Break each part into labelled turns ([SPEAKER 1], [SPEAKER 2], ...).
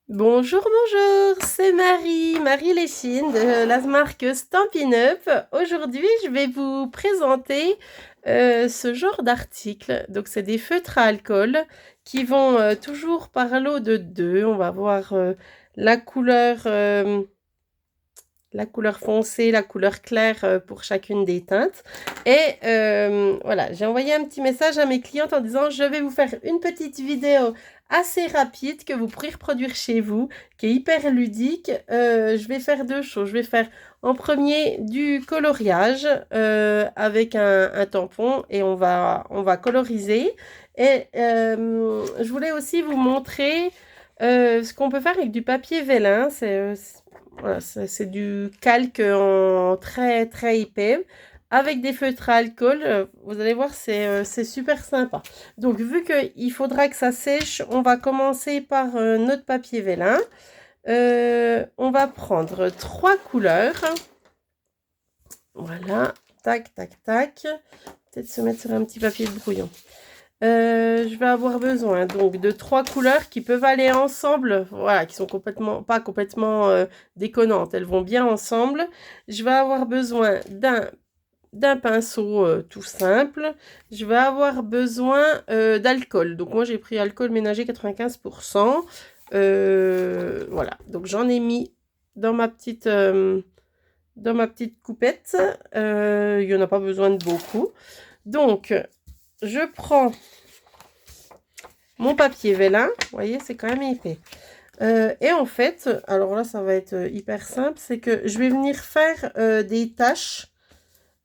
[SPEAKER 1] Bonjour, bonjour, c'est Marie Léchine de la marque Stampin' Up. Aujourd'hui, je vais vous présenter ce genre d'article. Donc, c'est des feutres à alcool qui vont toujours par lot de deux. On va voir la couleur foncée, la couleur claire pour chacune des teintes. Et voilà, j'ai envoyé un petit message à mes clientes en disant je vais vous faire une petite vidéo assez rapide que vous pourrez reproduire chez vous, qui est hyper ludique. Je vais faire deux choses. Je vais faire en premier du coloriage avec un tampon et on va coloriser. Et je voulais aussi vous montrer ce qu'on peut faire avec du papier vélin. Voilà, c'est du calque en très très épais avec des feutres à alcool. Vous allez voir, c'est super sympa. Donc, vu qu'il faudra que ça sèche, on va commencer par notre papier vélin. On va prendre 3 couleurs. Voilà, tac, tac, tac. Peut-être se mettre sur un petit papier de brouillon. Je vais avoir besoin donc de 3 couleurs qui peuvent aller ensemble, voilà, qui sont pas complètement déconnantes, elles vont bien ensemble. Je vais avoir besoin d'un pinceau tout simple. Je vais avoir besoin d'alcool. Donc moi j'ai pris alcool ménager 95%. Voilà, donc j'en ai mis dans ma petite coupette. Il n'y en a pas besoin de beaucoup. Donc je prends mon papier vélin, vous voyez, c'est quand même épais. Et en fait, alors là, ça va être hyper simple, c'est que je vais venir faire des taches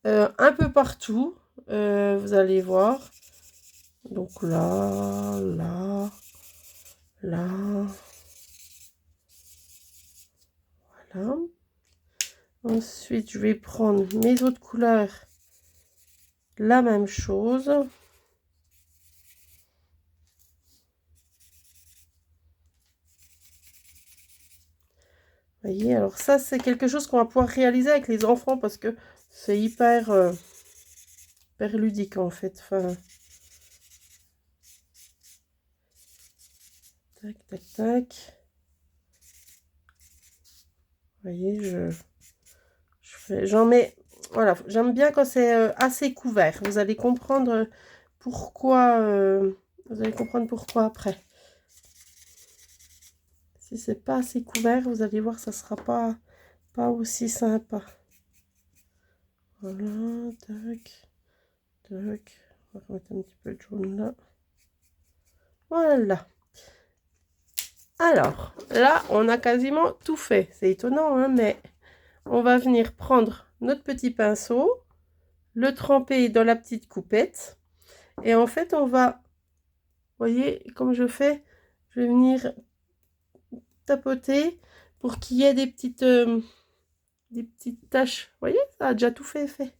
[SPEAKER 1] un peu partout. Vous allez voir. Donc là, là, là, voilà. Ensuite, je vais prendre mes autres couleurs, la même chose. Vous voyez, alors ça, c'est quelque chose qu'on va pouvoir réaliser avec les enfants parce que c'est hyper ludique en fait. Enfin, tac, tac, tac. Vous voyez, j'en mets, voilà, j'aime bien quand c'est assez couvert. Vous allez comprendre pourquoi, après. Si c'est pas assez couvert, vous allez voir, ça sera pas aussi sympa. Voilà, tac, tac. On va remettre un petit peu de jaune là. Voilà. Alors, là, on a quasiment tout fait. C'est étonnant, hein, mais on va venir prendre notre petit pinceau, le tremper dans la petite coupette. Et en fait, on va, vous voyez, comme je fais, je vais venir tapoter pour qu'il y ait des petites taches. Vous voyez, ça a déjà tout fait effet.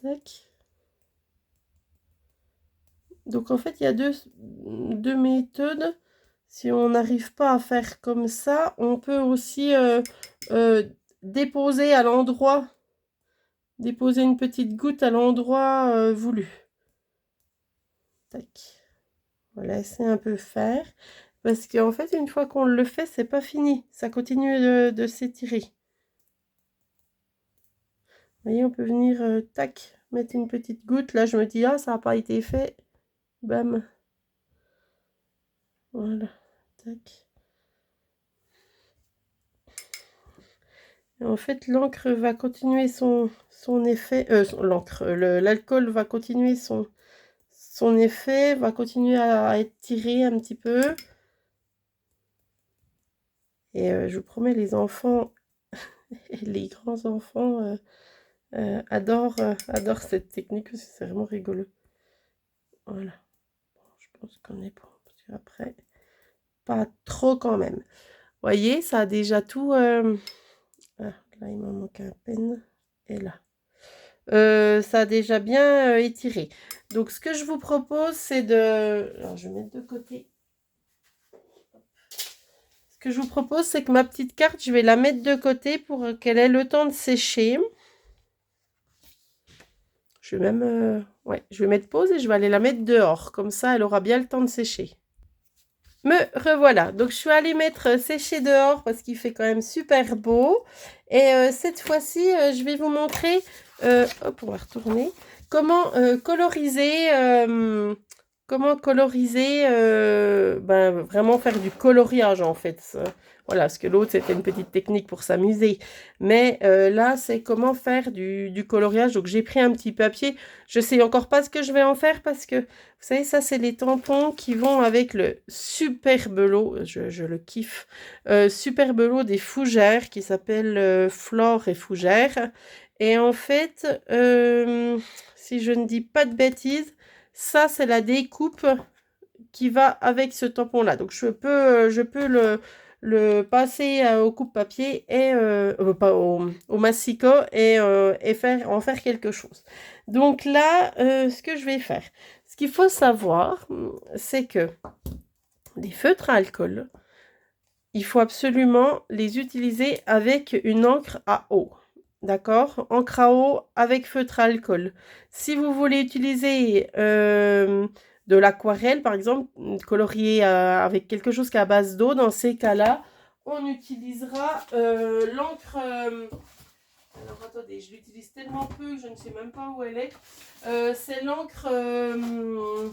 [SPEAKER 1] Tac. Donc en fait, il y a deux méthodes. Si on n'arrive pas à faire comme ça, on peut aussi déposer à l'endroit, déposer une petite goutte à l'endroit voulu. Tac. On va laisser un peu faire. Parce qu'en fait, une fois qu'on le fait, c'est pas fini. Ça continue de s'étirer. Vous voyez, on peut venir, tac, mettre une petite goutte. Là, je me dis, ah, ça n'a pas été fait. Bam. Voilà. Tac. Et en fait, l'encre va continuer son effet. L'alcool va continuer son effet, va continuer à être tiré un petit peu. Et je vous promets, les enfants et les grands enfants adorent cette technique parce que c'est vraiment rigolo. Voilà. Bon, je pense qu'on est bon. Parce qu'après, pas trop quand même. Vous voyez, ça a déjà tout... Ah, là, il m'en manque un peine. Et là. Ça a déjà bien étiré. Donc, ce que je vous propose, c'est de... Alors, je vais mettre de côté. Ce que je vous propose, c'est que ma petite carte, je vais la mettre de côté pour qu'elle ait le temps de sécher. Je vais même... ouais, je vais mettre pause et je vais aller la mettre dehors. Comme ça, elle aura bien le temps de sécher. Me revoilà. Donc, je suis allée mettre sécher dehors parce qu'il fait quand même super beau. Et cette fois-ci, je vais vous montrer, hop, on va retourner, comment coloriser, ben, vraiment faire du coloriage en fait. Voilà, parce que l'autre, c'était une petite technique pour s'amuser. Mais là, c'est comment faire du coloriage. Donc, j'ai pris un petit papier. Je sais encore pas ce que je vais en faire parce que vous savez, ça, c'est les tampons qui vont avec le superbe lot, je le kiffe, superbe lot des fougères qui s'appelle Flore et Fougères. Et en fait, si je ne dis pas de bêtises, ça, c'est la découpe qui va avec ce tampon-là. Donc, je peux le passer au coupe-papier et pas au massicot et en faire quelque chose. Donc là, ce que je vais faire, ce qu'il faut savoir, c'est que les feutres à alcool, il faut absolument les utiliser avec une encre à eau. D'accord? Encre à eau avec feutre à alcool. Si vous voulez utiliser de l'aquarelle, par exemple, colorier avec quelque chose qui est à base d'eau, dans ces cas-là, on utilisera l'encre. Alors attendez, je l'utilise tellement peu que je ne sais même pas où elle est. C'est l'encre,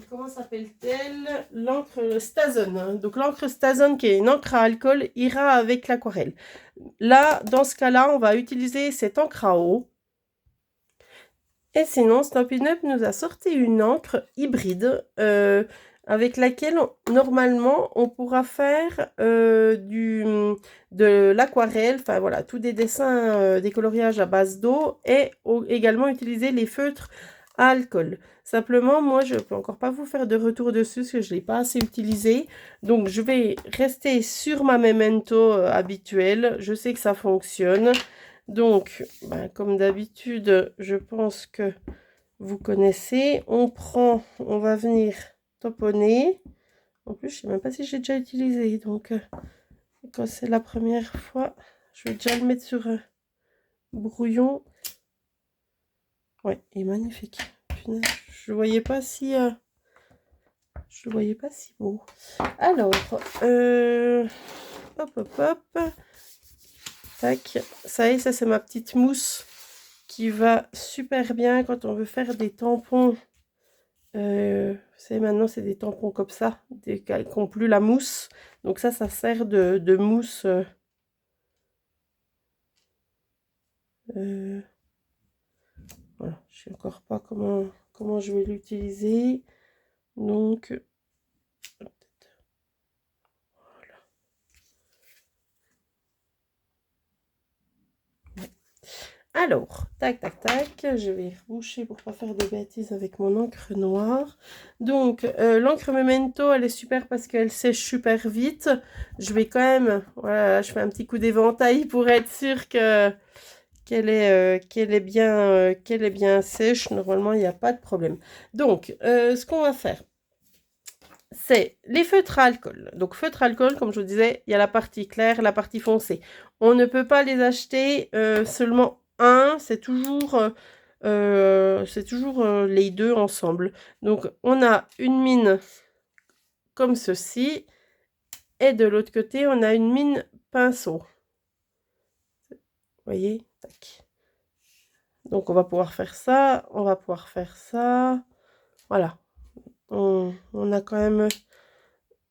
[SPEAKER 1] comment s'appelle-t-elle? L'encre Stazen. Donc l'encre Stazen, qui est une encre à alcool, ira avec l'aquarelle. Là, dans ce cas-là, on va utiliser cette encre à eau. Et sinon, Stampin' Up nous a sorti une encre hybride avec laquelle, normalement, on pourra faire de l'aquarelle, enfin voilà, tous des dessins, des coloriages à base d'eau et également utiliser les feutres à alcool. Simplement, moi, je ne peux encore pas vous faire de retour dessus parce que je ne l'ai pas assez utilisé. Donc, je vais rester sur ma Memento habituelle. Je sais que ça fonctionne. Donc, ben, comme d'habitude, je pense que vous connaissez. On va venir tamponner. En plus, je ne sais même pas si j'ai déjà utilisé. Donc, quand c'est la première fois, je vais déjà le mettre sur brouillon. Ouais, il est magnifique. Punaise, je ne voyais pas si... je le voyais pas si beau. Alors, hop, hop, hop. Tac. Ça y est, ça c'est ma petite mousse qui va super bien quand on veut faire des tampons. Vous savez, maintenant, c'est des tampons comme ça, qui n'ont plus la mousse. Donc ça sert de mousse. Voilà, je sais encore pas comment je vais l'utiliser. Donc, voilà. Alors, tac, tac, tac, je vais reboucher pour pas faire de bêtises avec mon encre noire. Donc, l'encre Memento, elle est super parce qu'elle sèche super vite. Je vais quand même, voilà, je fais un petit coup d'éventail pour être sûre qu'elle est bien sèche. Normalement, il n'y a pas de problème. Donc, ce qu'on va faire, c'est les feutres à alcool. Donc, feutres à alcool, comme je vous disais, il y a la partie claire et la partie foncée. On ne peut pas les acheter seulement un, c'est toujours les deux ensemble. Donc, on a une mine comme ceci, et de l'autre côté, on a une mine pinceau. Vous voyez? Tac. Donc, on va pouvoir faire ça, on va pouvoir faire ça. Voilà. On a quand même...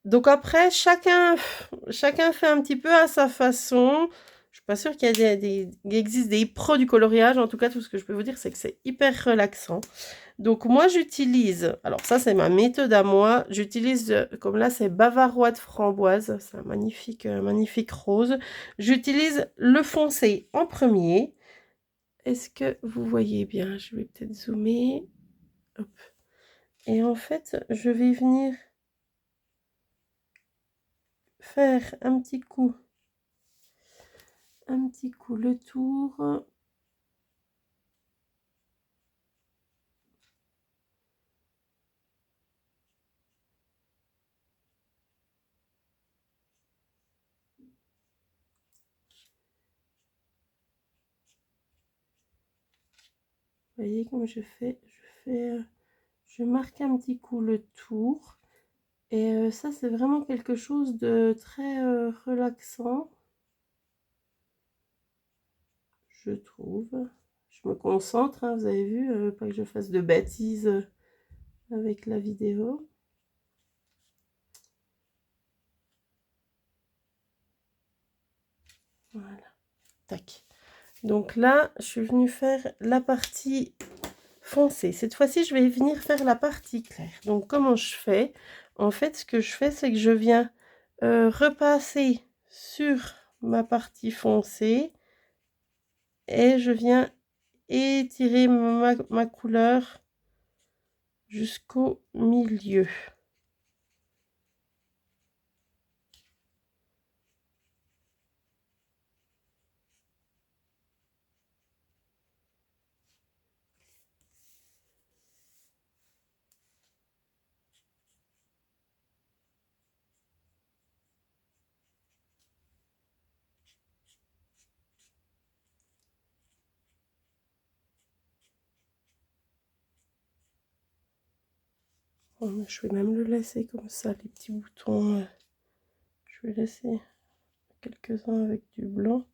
[SPEAKER 1] Donc après, chacun fait un petit peu à sa façon. Je suis pas sûre qu'il y a il existe des pros du coloriage. En tout cas, tout ce que je peux vous dire, c'est que c'est hyper relaxant. Donc moi, j'utilise... Alors ça, c'est ma méthode à moi. J'utilise, comme là, c'est Bavarois de framboise. C'est un magnifique rose. J'utilise le foncé en premier. Est-ce que vous voyez bien? Je vais peut-être zoomer. Hop. Et en fait, je vais venir faire un petit coup le tour. Vous voyez comme je marque un petit coup le tour Et ça, c'est vraiment quelque chose de très relaxant, je trouve. Je me concentre, hein, vous avez vu, pas que je fasse de bêtises avec la vidéo. Voilà, tac. Donc là, je suis venue faire la partie foncée. Cette fois-ci, je vais venir faire la partie claire. Donc, comment je fais? En fait, ce que je fais, c'est que je viens repasser sur ma partie foncée et je viens étirer ma couleur jusqu'au milieu. Je vais même le laisser comme ça, les petits boutons. Je vais laisser quelques-uns avec du blanc.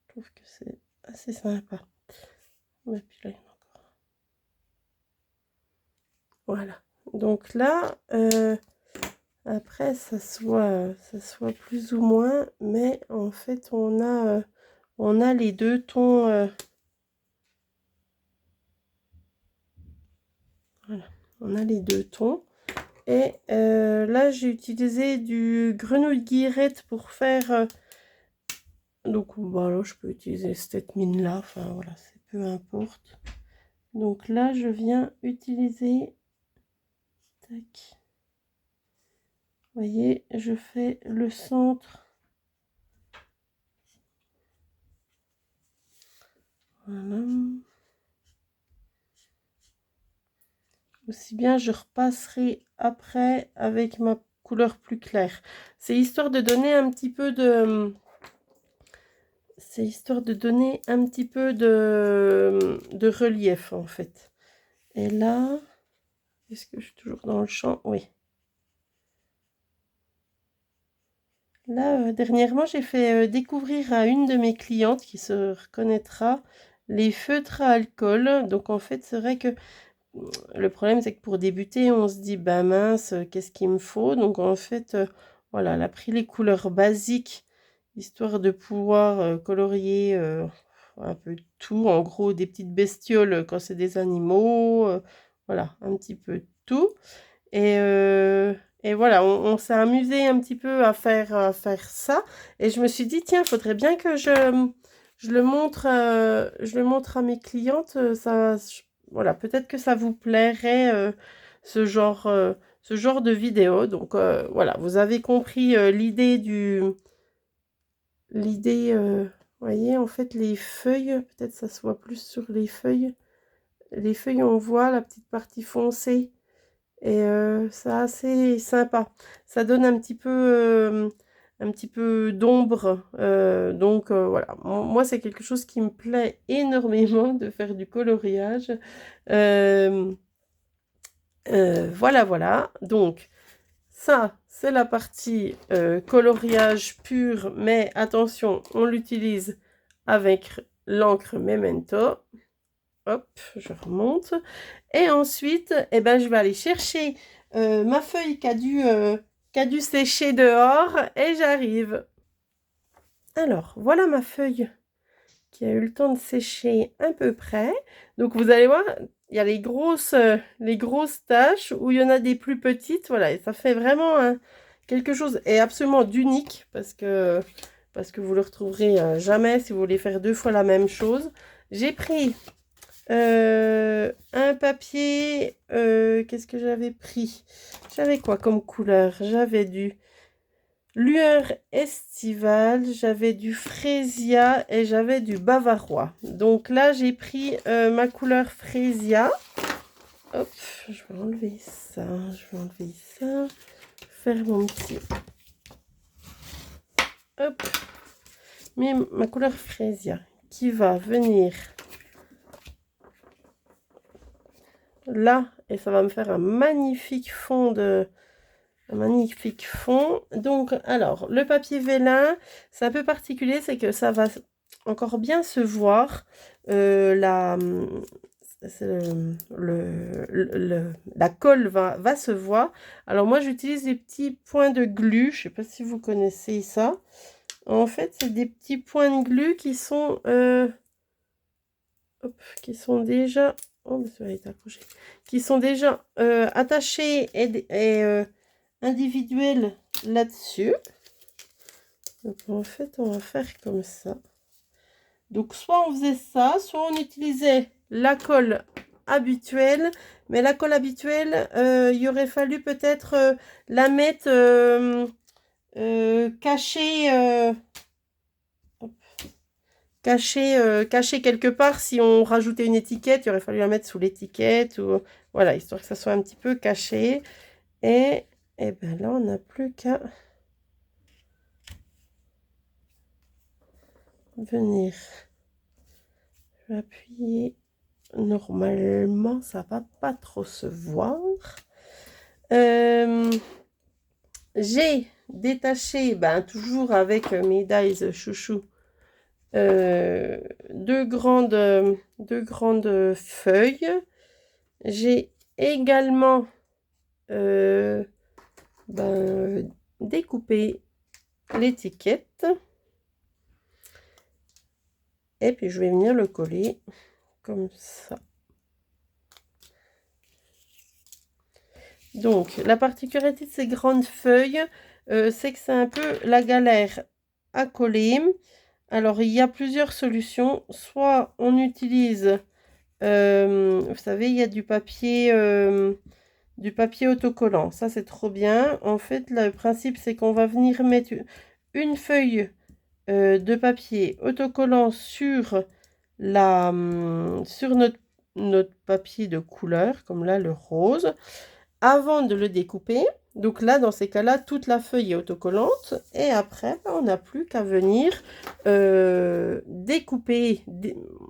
[SPEAKER 1] Je trouve que c'est assez sympa. Et puis là, il y en a encore. Voilà. Donc là, après, ça soit plus ou moins, mais en fait, on a les deux tons. Voilà, on a les deux tons. Et là, j'ai utilisé du grenouille guillerette pour faire... donc, bon, alors, je peux utiliser cette mine-là. Enfin, voilà, c'est peu importe. Donc là, je viens utiliser... Tac. Vous voyez, je fais le centre. Voilà. Aussi bien, je repasserai après avec ma couleur plus claire. C'est histoire de donner un petit peu de... C'est histoire de donner un petit peu de relief, en fait. Et là, est-ce que je suis toujours dans le champ? Oui. Là, dernièrement, j'ai fait découvrir à une de mes clientes qui se reconnaîtra les feutres à alcool. Donc, en fait, c'est vrai que le problème, c'est que pour débuter, on se dit, bah mince, qu'est-ce qu'il me faut? Donc, en fait, voilà, elle a pris les couleurs basiques, histoire de pouvoir colorier un peu tout. En gros, des petites bestioles quand c'est des animaux. Voilà, un petit peu tout. Et voilà, on s'est amusé un petit peu à faire ça. Et je me suis dit, tiens, il faudrait bien que je le montre à mes clientes. Voilà, peut-être que ça vous plairait ce genre de vidéo. Donc voilà, vous avez compris l'idée, voyez, en fait, les feuilles, peut-être ça se voit plus sur les feuilles. Les feuilles, on voit la petite partie foncée. Et c'est assez sympa. Ça donne un petit peu d'ombre. Donc voilà, moi c'est quelque chose qui me plaît énormément de faire du coloriage. Euh, voilà, voilà. Donc ça, c'est la partie coloriage pur. Mais attention, on l'utilise avec l'encre Memento. Hop, je remonte. Et ensuite, eh ben, je vais aller chercher ma feuille qui a dû sécher dehors et j'arrive. Alors, voilà ma feuille qui a eu le temps de sécher à peu près. Donc, vous allez voir, il y a les grosses taches où il y en a des plus petites. Voilà, et ça fait vraiment quelque chose et absolument d'unique parce que vous le retrouverez jamais si vous voulez faire deux fois la même chose. J'ai pris un papier, qu'est-ce que j'avais pris? J'avais quoi comme couleur? J'avais du lueur estivale, j'avais du frésia et j'avais du bavarois. Donc là, j'ai pris ma couleur frésia. Hop, je vais enlever ça, faire mon petit... Hop, mais ma couleur frésia qui va venir là et ça va me faire un magnifique fond Un magnifique fond. Donc, alors, le papier vélin, c'est un peu particulier, c'est que ça va encore bien se voir. La colle va se voir. Alors, moi, j'utilise des petits points de glu. Je ne sais pas si vous connaissez ça. En fait, c'est des petits points de glu qui sont, déjà... Oh, mais ça a été accroché. Qui sont déjà attachés et individuels là-dessus. Donc en fait, on va faire comme ça. Donc soit on faisait ça, soit on utilisait la colle habituelle. Mais la colle habituelle, il aurait fallu peut-être la mettre cachée, cachée quelque part. Si on rajoutait une étiquette, il aurait fallu la mettre sous l'étiquette. Ou voilà, histoire que ça soit un petit peu caché. Et ben là, on n'a plus qu'à venir. Je vais appuyer. Normalement, ça va pas trop se voir. J'ai détaché, ben, toujours avec mes dies chouchou, deux grandes feuilles. J'ai également découpé l'étiquette. Et puis je vais venir le coller comme ça. Donc la particularité de ces grandes feuilles, c'est que c'est un peu la galère à coller. Alors il y a plusieurs solutions. Soit on utilise, vous savez, il y a du papier autocollant. Ça c'est trop bien. En fait, le principe c'est qu'on va venir mettre une feuille de papier autocollant sur notre papier de couleur, comme là le rose, avant de le découper. Donc là, dans ces cas-là, toute la feuille est autocollante. Et après, on n'a plus qu'à venir découper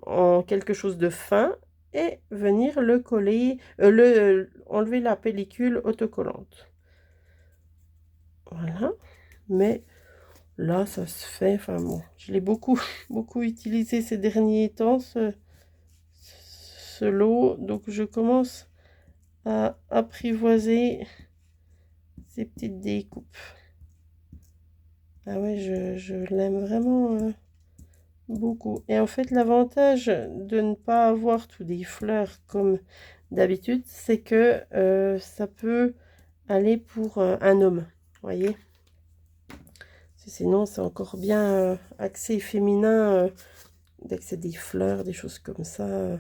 [SPEAKER 1] en quelque chose de fin et venir le coller, enlever la pellicule autocollante. Voilà. Mais là, ça se fait, enfin bon, je l'ai beaucoup utilisé ces derniers temps, ce lot. Donc, je commence à apprivoiser ces petites découpes. Ah ouais, je l'aime vraiment beaucoup. Et en fait, l'avantage de ne pas avoir tout des fleurs comme d'habitude, c'est que ça peut aller pour un homme, voyez. Sinon, c'est encore bien axé féminin, dès que c'est des fleurs, des choses comme ça.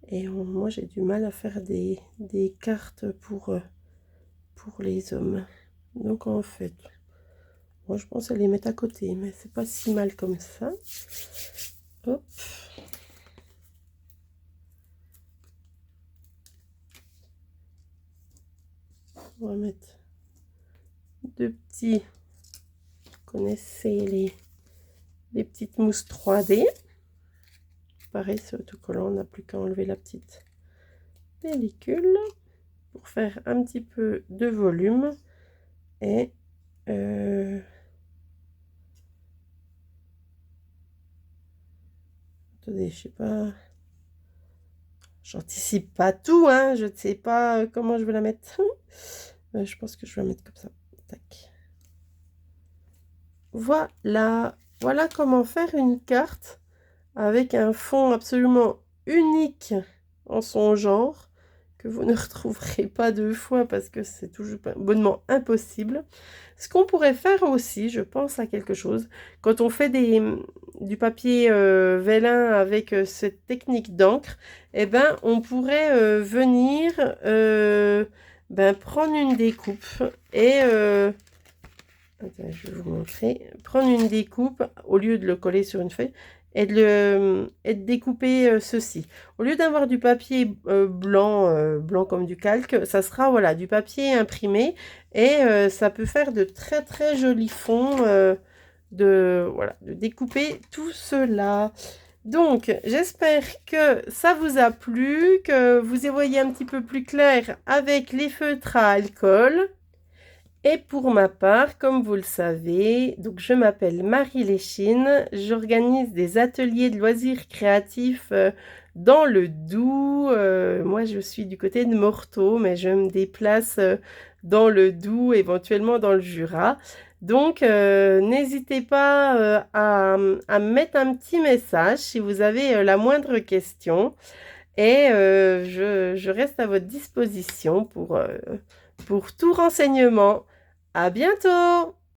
[SPEAKER 1] Et moi, j'ai du mal à faire des cartes pour les hommes. Donc, en fait, moi, je pense à les mettre à côté, mais c'est pas si mal comme ça. Hop. On va mettre deux petits... Vous connaissez les petites mousses 3D. Pareil, c'est autocollant, on n'a plus qu'à enlever la petite pellicule pour faire un petit peu de volume. Et attendez, je sais pas, j'anticipe pas tout, hein, je ne sais pas comment je vais la mettre. Je pense que je vais la mettre comme ça. Tac. Voilà, voilà comment faire une carte avec un fond absolument unique en son genre, que vous ne retrouverez pas deux fois parce que c'est toujours bonnement impossible. Ce qu'on pourrait faire aussi, je pense à quelque chose, quand on fait du papier vélin avec cette technique d'encre, eh ben, on pourrait venir prendre une découpe et... attends, je vais vous montrer. Prendre une découpe au lieu de le coller sur une feuille et de découper ceci. Au lieu d'avoir du papier blanc comme du calque, ça sera voilà, du papier imprimé et ça peut faire de très très jolis fonds de découper tout cela. Donc, j'espère que ça vous a plu, que vous y voyez un petit peu plus clair avec les feutres à alcool. Et pour ma part, comme vous le savez, donc je m'appelle Marie Léchine, j'organise des ateliers de loisirs créatifs dans le Doubs. Moi, je suis du côté de Morteau, mais je me déplace dans le Doubs, éventuellement dans le Jura. Donc, n'hésitez pas à me mettre un petit message si vous avez la moindre question. Et je reste à votre disposition pour tout renseignement. À bientôt!